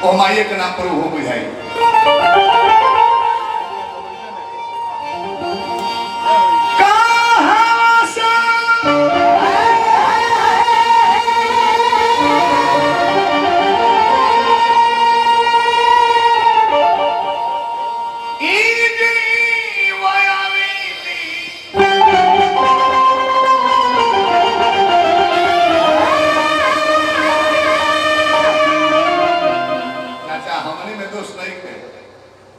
वो माइये के नाम पर वो बुझाई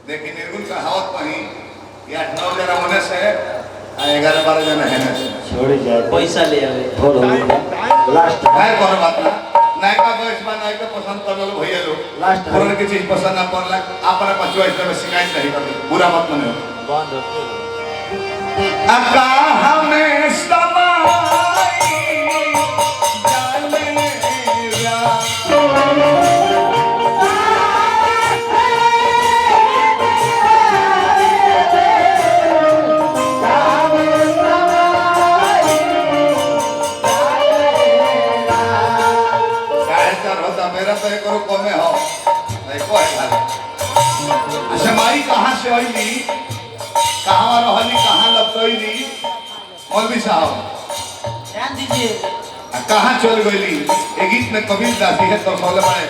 लेकिन निर्गुण का हावत पही या 9 जना होने से 11-12 जना है ना छोड़ जाए पैसा ले आवे थोड़ा लास्ट है कोनो बात ना नायका बॉयज बा नायका पसंद करलो भैया लोग लास्ट पुराने की चीज पसंद ना पड़ला आपन पचवा इसमें शिकायत नहीं कर बुरा मत मानो बंद अका हमें समाई जाने रा मेरा तो एक कमे हो देखो है खाली अच्छा माई कहाँ से आईली कहाँ रहली कहाँ लपटैली मौलवी साहब ध्यान दीजिए कहाँ चल गईली एक गीत में कबीर दास जी है तो बोले बड़े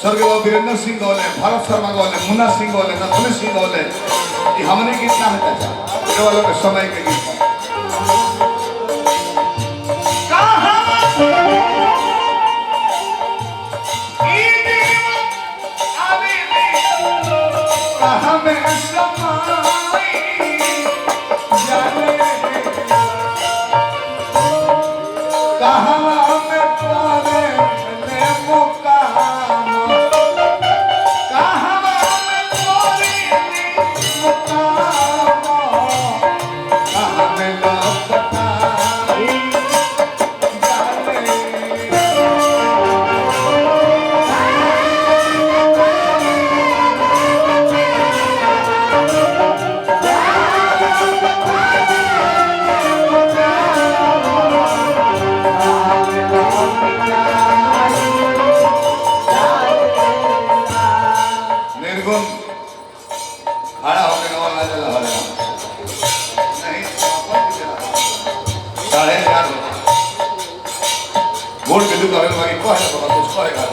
स्वर्गीय वीरेंद्र सिंह गौले भरत शर्मा गौले मुन्ना सिंह गौले नथुनी सिंह गौले ये हमने गीत ना है चाचा ये वालों के समय के गीत है हमें समाई जाने कहाँ में पावे ले मुकाम कहाँ में पावे मुकाम कहाँ में लपटाई खड़ा होकर गवाल ना चला हो नहीं 4:30 वोट के दुख अगर लगी को है तो कुछ करेगा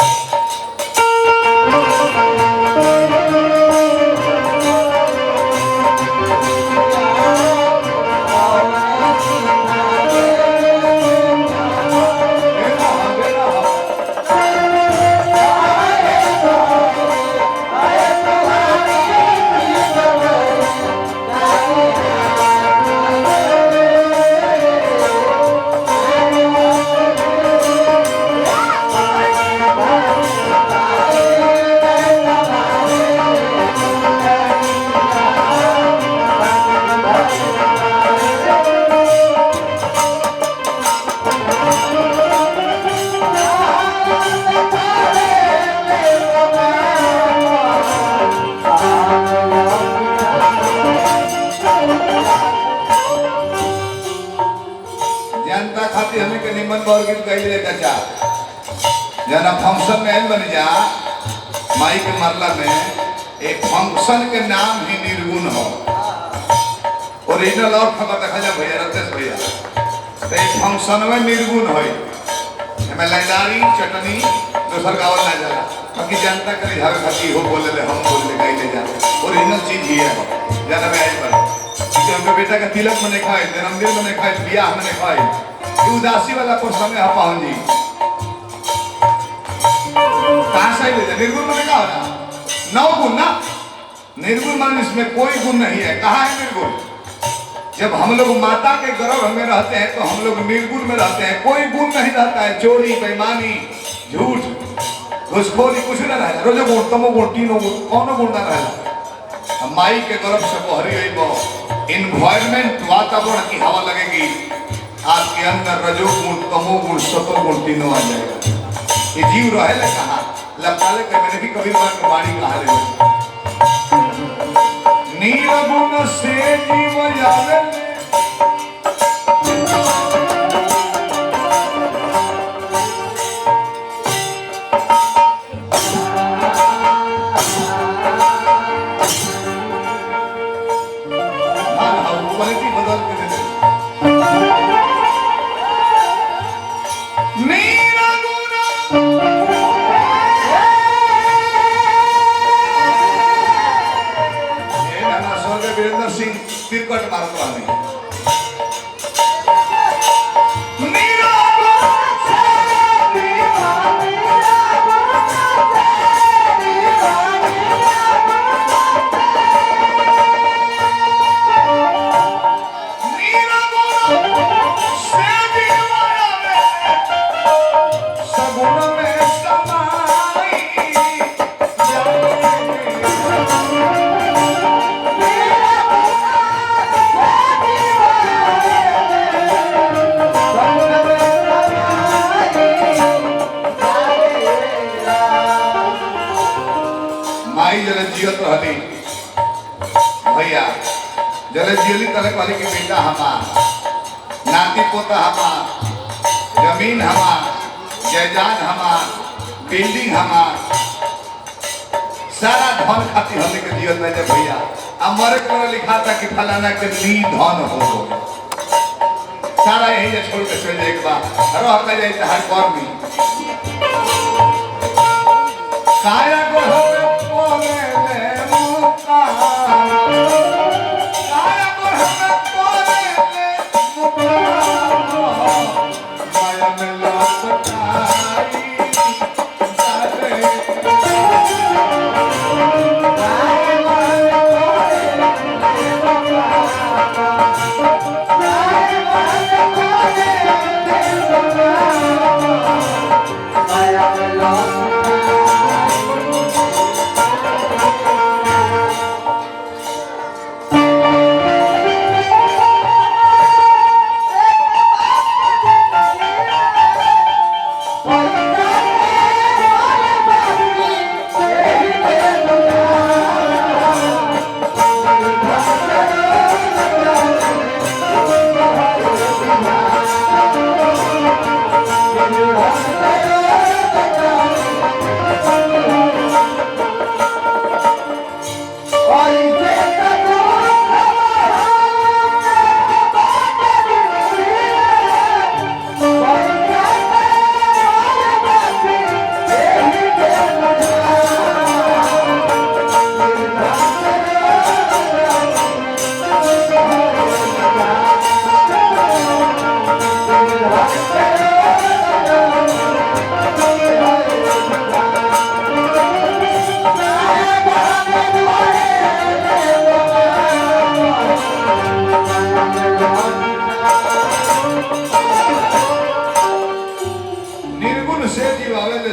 जनता खातिर हमें के निमन गौर गीत गईले चाचा जना फंक्शन में आइल बन जा माई के मरला में एक फंक्शन के नाम ही निर्गुण हो ओरिजिनल और खबर देखा जा भैया रतेश भैया तो एक फंक्शन में निर्गुण है हमें लैदारी चटनी दोसर गावल ना जाला बाकी जनता के झावे खातिर हो बोले ले हम बोले गईले जा ओरिजिनल चीज ही है जना में आइल बन क्योंकि बेटा का तिलक में नहीं खाए जन्मदिन में नहीं खाए ब्याह में नहीं खाए उदासी वाला प्रसंग है पाहुन जी कहाँ से ले निर्गुण में क्या होना 9 गुण ना निर्गुण मन इसमें कोई गुण नहीं है कहाँ है निर्गुण जब हम लोग माता के गर्भ में रहते हैं तो हम लोग निर्गुण में रहते हैं कोई गुण नहीं रहता है चोरी बेईमानी झूठ घुसखोरी कुछ ना रहे रोजो गुण तमो गुण तीनों गुण कौनो गुण ना रहे माई के गर्भ से बहरी गई वो इन्वायरमेंट वातावरण की हवा लगेगी आपके अंदर रजोगुण तमोगुण सतोगुण तीनों आ जाएगा ये जीव रहे ले कहा लपटाले के मैंने भी कभी बाड़ी कहा ले नीरगुण से जीव जावे माई जले जियत रहली भैया जले जियली तले कहली कि बेटा हमार नाती पोता हमार जमीन हमार जायदाद हमार बिल्डिंग हमार सारा धन खातिर हमने के जियत नहीं भैया हमारे को लिखा था कि फलाना के नी धन हो सारा यही जे छोड़ के चल जाए एक बार रह के जाए हर कर्मी काया को हमें बोले ले मुका काया को हमें बोले ले मुका माया में लौटाई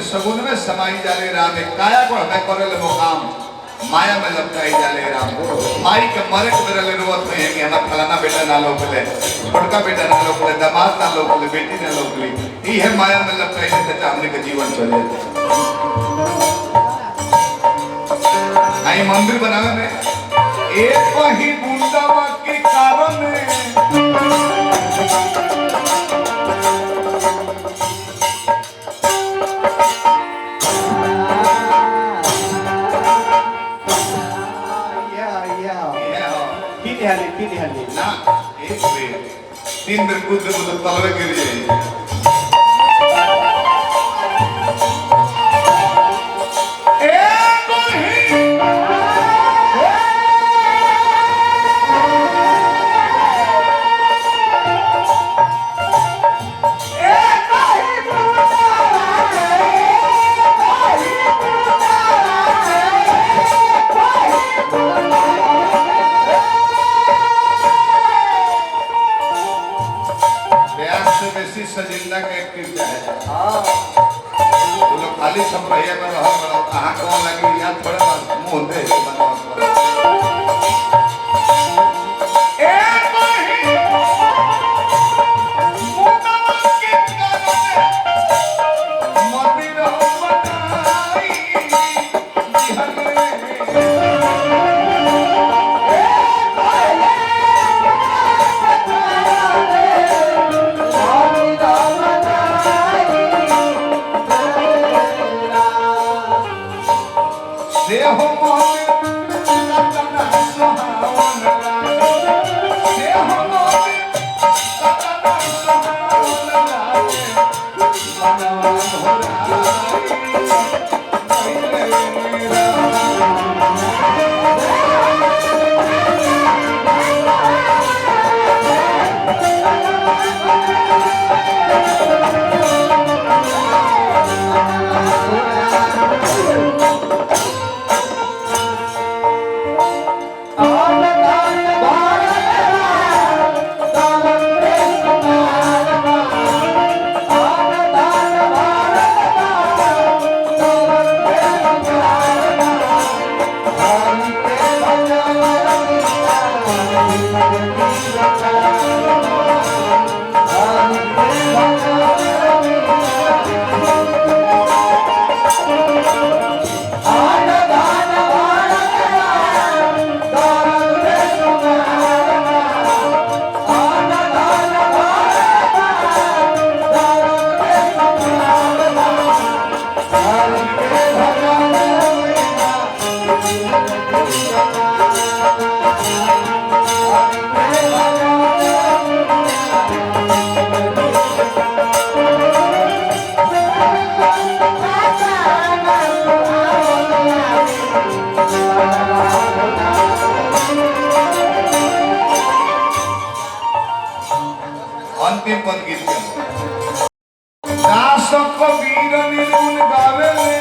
सगुन में समाई जाले राम काया को हमें करले मुकाम माया में लपटाई जाले राम माई के मरे के बेरले रोवत में है कि हम फलाना बेटा ना लोकले बड़का बेटा ना लोकले दामाद ना लोकले बेटी ना लोकली ई है माया में लपटाई से हमने के जीवन चले आई मंदिर बनावे में एक ही बूंदावा के कारण ना एक बेर तीन बेर कूद तलवे गिर जाए सजिंदा के एक्टिव है हां तो लोग खाली सब भैया में रहो कहां कौन लगी याद थोड़े बात मुंह दे पद गीत के दास कबीर निर्गुण गावेले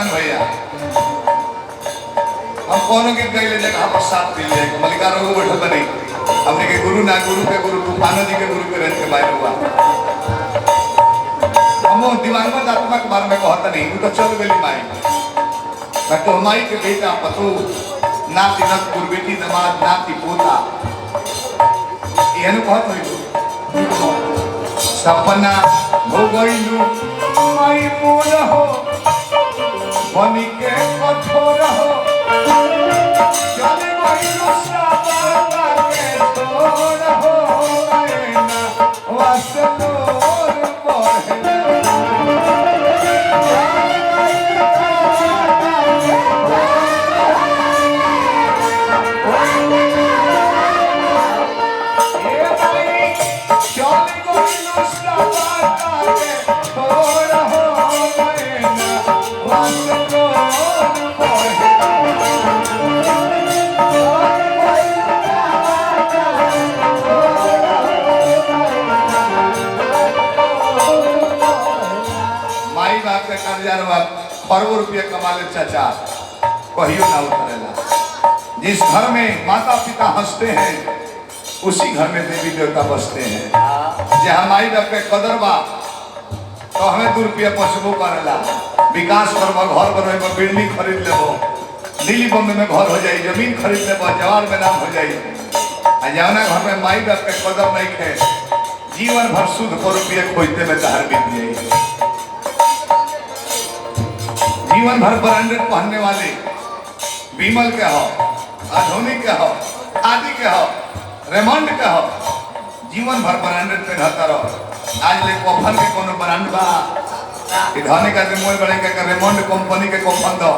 भैया हम कौन गीत गए जगह पर साथ पी ले मलिका रोग बैठल बनी हमने के गुरु ना गुरु के गुरु तूफानो जी के गुरु के रंग के बाहर हुआ हम दिवांगत आत्मा के बारे में कहता नहीं वो तो चल गई माई बाकी माई के बेटा पतो नाती नत गुरु बेटी दमाद नाती पोता ये कहत हुई सपना हो गईलू माई मोर हो बनी के कठोर हो चले गईलू साबा के छोड़ हो ना वासनोर पहले खरबों रुपये कमा ले चाचा कहियो ना उतरेला। जिस घर में माता पिता हंसते हैं उसी घर में देवी देवता बसते हैं। जहाँ माई बाप के कदर बा तो हमें 2 रुपया पहुँचबो करेला। विकास करब घर बनब बिल्डिंग खरीद लेबो दिल्ली बम्बे में घर हो जाए जमीन खरीद लेबो जवान में नाम हो जाए। जवना घर में माई बाप के कदर नहीं खे जीवन भर शुद्ध को रुपये खोजते में तहर बीत जाए। जीवन भर ब्रांडेड पहनने वाले विमल के हो आधुनिक के हो आदि के हो रेमंड के हो जीवन भर ब्रांडेड पहनता रहो। आज ले कफन के कोनो ब्रांड बा धनी का रिमोल बड़े के रेमंड कंपनी के कफन दो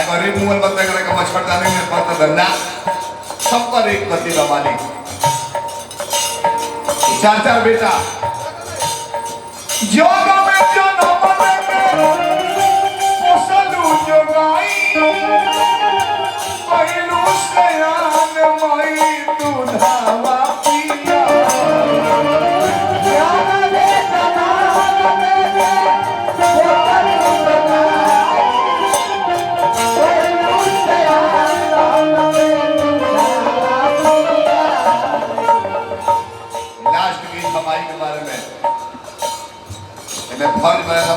अगर रिमोल बता करे के मच्छरदानी में पता धरना सबका एक गति मालिक 4 बेटा जोग में जन्म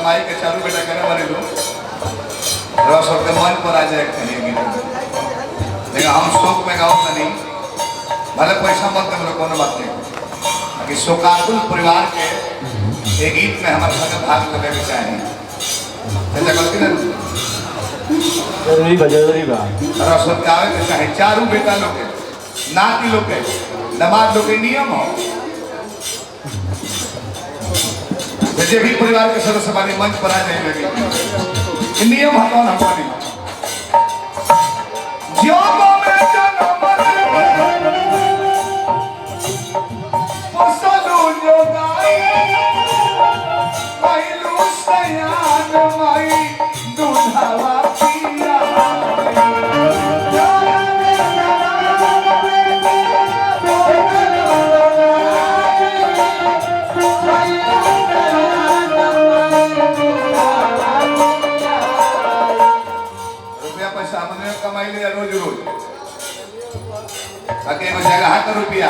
माई के 4 बेटा कहने वाले लोग रस के मन पर आ जाए कहेंगे लेकिन हम शोक में गाओ नहीं भले पैसा मत दे कोनो बात नहीं कि शोकाकुल परिवार के एक गीत में हमारे संग भाग लेने के चाहिए ऐसा गलती नहीं जरूरी बा रस के आवे के चाहे 4 बेटा लोग के नाती लोग के दामाद लोग के नियम हो जे भी परिवार के सदस्य वाले मंच पर आ जाए लगे नियम हटाओ ना हमारी कमाई ले रोज रोज जगह का रुपया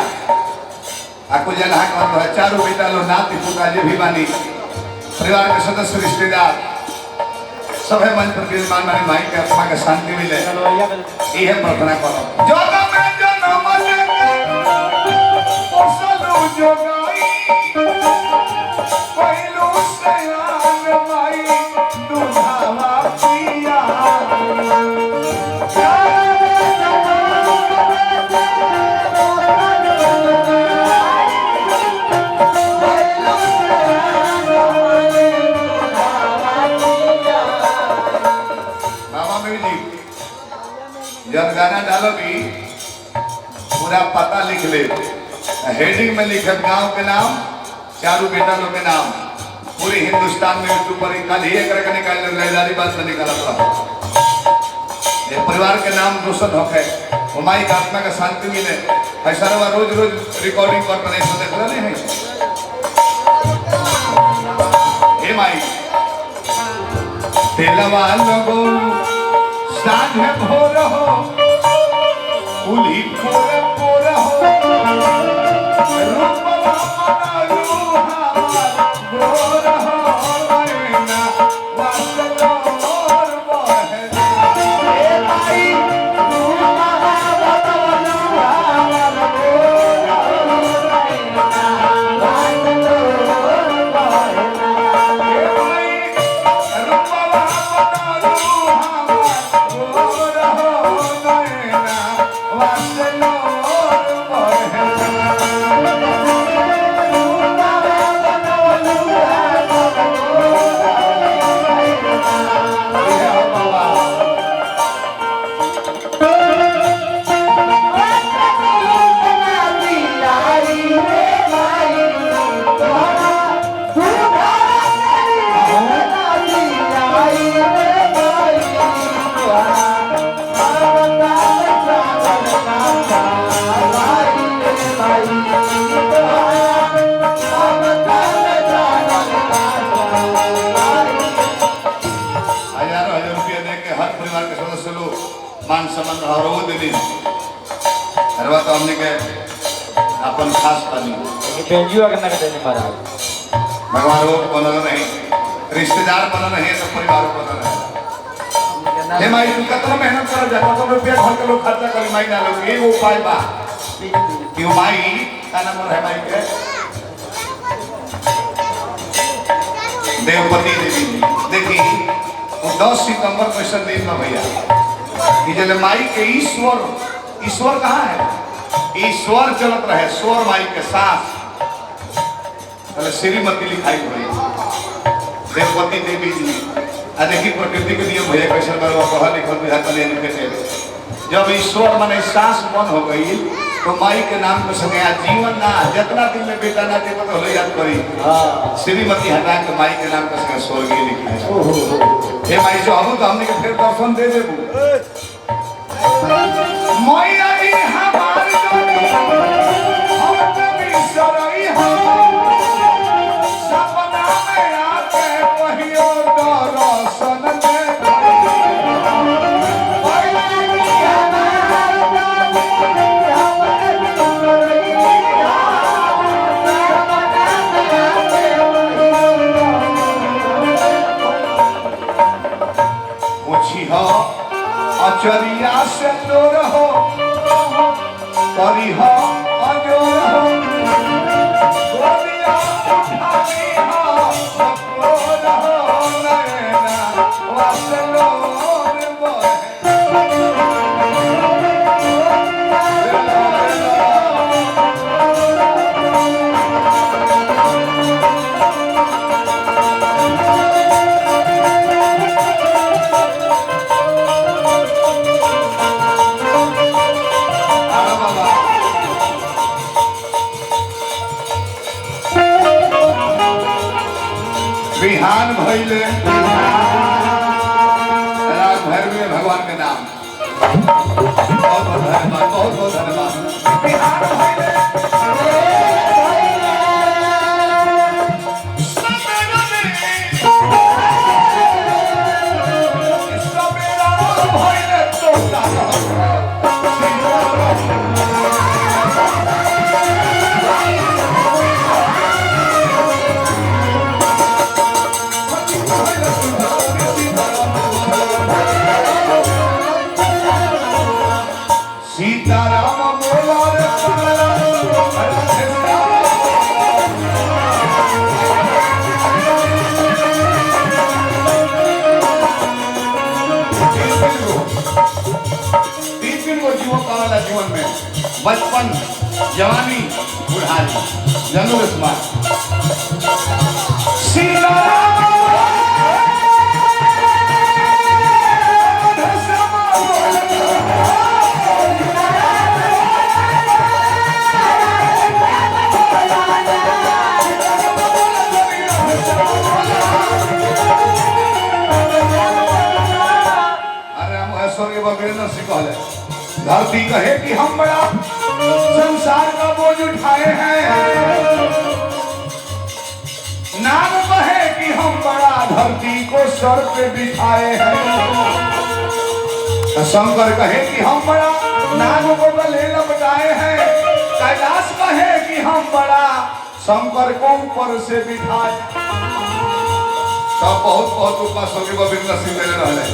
आपको जगह का 4 बेटा लो नाती पोता जे भी बानी परिवार के सदस्य रिश्तेदार सभे मन पर विराजमान माने माई के आत्मा के शांति मिले यह प्रार्थना करो। जग में जन्म लेके पोसलू जोगाई पहिलू सयान माई दुधावा पिया जब गाना डालो भी पूरा पता लिख ले, हेडिंग में लिखे गांव के नाम, चारों बेटा लोग के नाम, पूरे हिंदुस्तान में यूट्यूब पर कल ही एक करके निकाल लहदारी बात से निकाला था। ये परिवार के नाम रोशन होके हमारी आत्मा का शांति मिले। ऐसा रहा रोज रोज रिकॉर्डिंग करते नहीं सुनते खड़ा नहीं है। हे माई तेलवा लगो साँझ भोर हो उली पोर पोर हो रूपवा मनालू हमार गोर हो मरना वासलोर बहना ए भाई रूपवा मनालू हमार गोर हो मरना वासलोर बहना ए भाई रूपवा मनालू मान सम्मान हरो दिली हरवा तो हमने के अपन खास पानी बेंजुआ करना के देने महाराज भगवान रोग बना नहीं, रिश्तेदार बना नहीं, तो परिवार बना नहीं। हे माई तुम कितना मेहनत कर जाता तो रुपया घर के लोग खर्चा करी माई ना लोग ये वो उपाय बा कि माई का नाम है माई के देवपति देवी। देखी वो 10 सितंबर को ऐसा दिन में भैया कि जब माई के ईश्वर कहाँ है? ईश्वर चलत रहे स्वर माई के साथ श्रीमती लिखाई हुई देवपति देवी जी। देखी प्रकृति के नियम भैया कैसे पढ़ा लिखल बुझा जब ईश्वर माने सांस बंद हो गई तो माई के नाम के संगे जीवन ना जितना दिन में बेटा ना दे तो हो याद करी श्रीमती हटा के माई के नाम के संगे स्वर्गीय लिखा है। माई जो हम तो हमने के फिर दर्शन दे देबू मैया ही हमार जोड़ी हम कभी सरई हो सपना में आके कहियो दर्शन दे पूछी हो अचरिया से तोर हो करी हो अजोर हो गोदिया उठानी हो सपोर हो नैना वासलोर बहे बिहान भैले रात भर में भगवान के नाम बहुत बहुत धन्यवाद, बहुत बहुत धन्यवाद। बिहान भैले बचपन, जवानी, बुढ़ारी, जन्म स्मार स्वर्गीय वीरेंद्र सिंह कहले, धरती कहे कि हम बड़ा संसार का बोझ उठाए हैं, नाम कहे कि हम बड़ा धरती को सर पे बिठाए हैं। शंकर कहे कि हम बड़ा नाग को गले लपटाए हैं, कैलाश कहे कि हम बड़ा शंकर को ऊपर से बिठाए। सब बहुत बहुत ऊपर स्वर्गीय वीरेंद्र सिंह मेरे रहले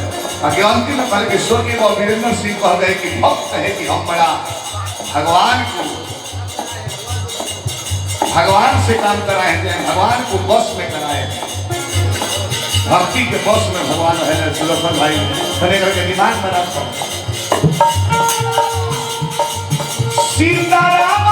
आगे अंतिम काल के स्वर्गीय वीरेंद्र सिंह कह गए कि भक्त है कि हम बड़ा भगवान से काम कराए हैं, भगवान को बस में कराए हैं। भक्ति के बस में भगवान है। सुलक्षण भाई खड़े करके दिमाग में रखो। सीताराम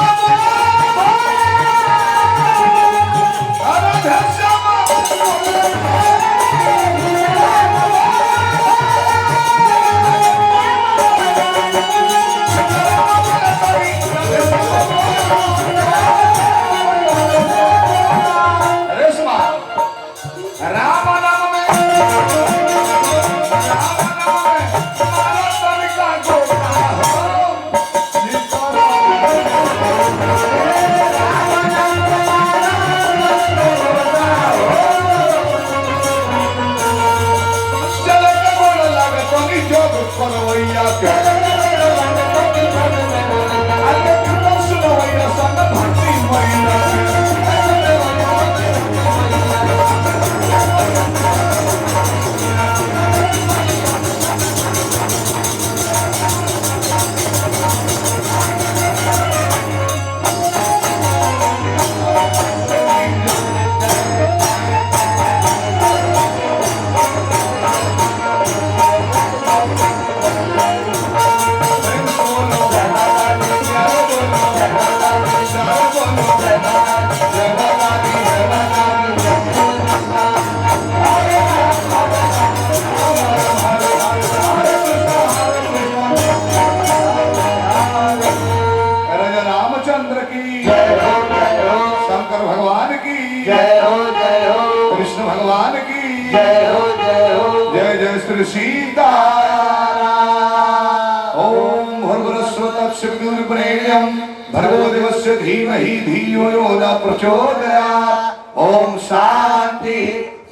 भर्गोदेवस्य धीमहि धियो यो न प्रचोदयात्। ओम शांति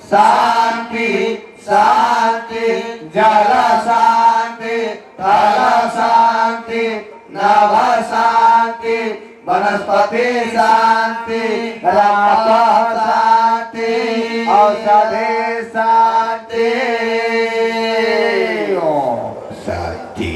शांति शांति। जल शांति, थल शांति, नभ शांति, वनस्पति शांति, शांति, औषधि शांति। ओम शांति।